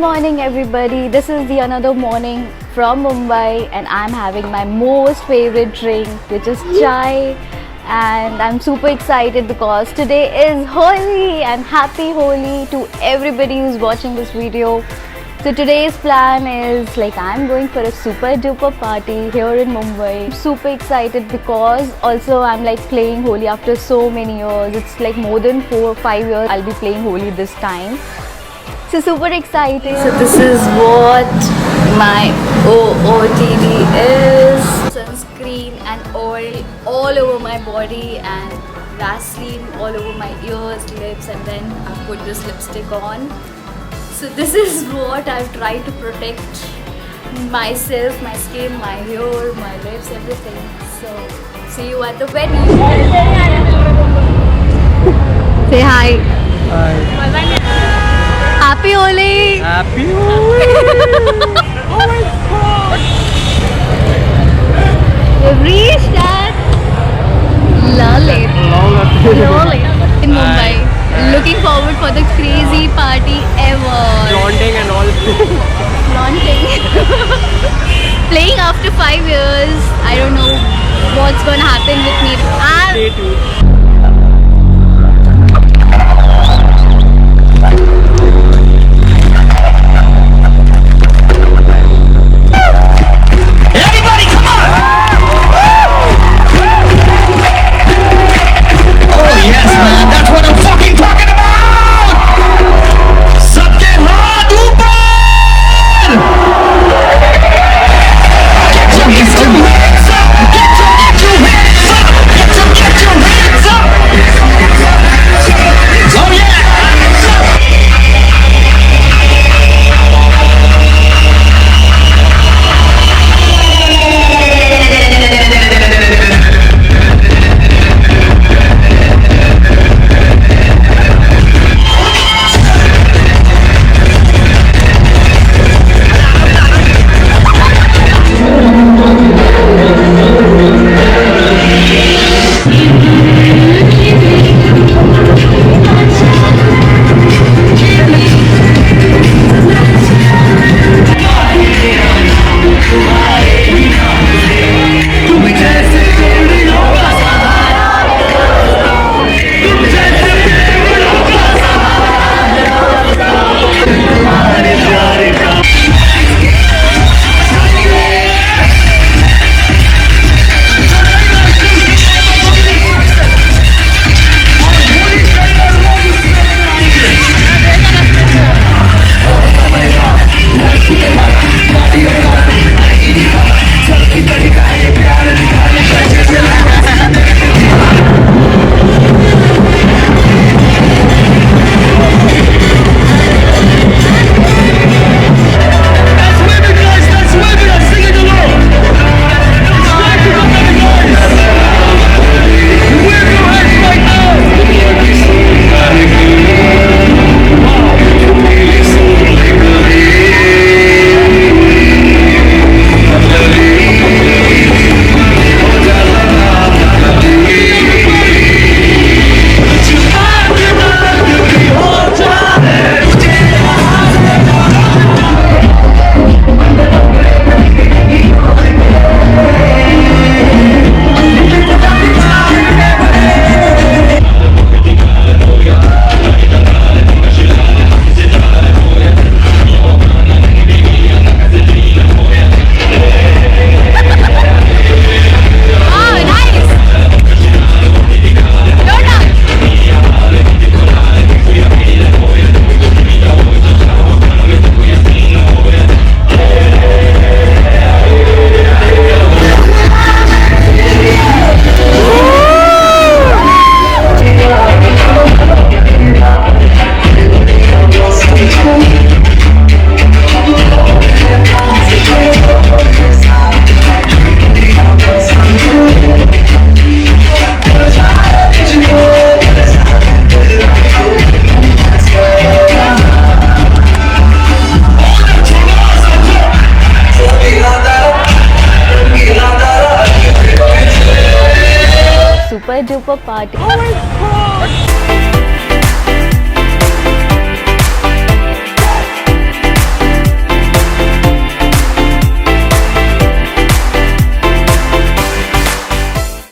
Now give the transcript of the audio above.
morning everybody. This is the another morning from Mumbai and I'm having my most favorite drink, which is chai, and I'm super excited because today is Holi and happy Holi to everybody who's watching this video. So today's plan is like I'm going for a super duper party here in Mumbai. I'm super excited because also I'm like playing Holi after so many years. It's like more than 4 or 5 years I'll be playing Holi this time. So super excited. So this is what my OOTD is. Sunscreen and oil all over my body and Vaseline all over my ears, lips, and then I put this lipstick on. So this is what I've tried to protect myself, my skin, my hair, my lips, everything. So see you at the venue. Say hi. Hi. Happy Holi! Happy Holi! Oh my god! We've reached at Lalit in Mumbai. Looking forward for the crazy party ever. Flaunting and all. Flaunting. Playing after 5 years. I don't know what's gonna happen with me. Stay tuned. Super duper party. Oh my god!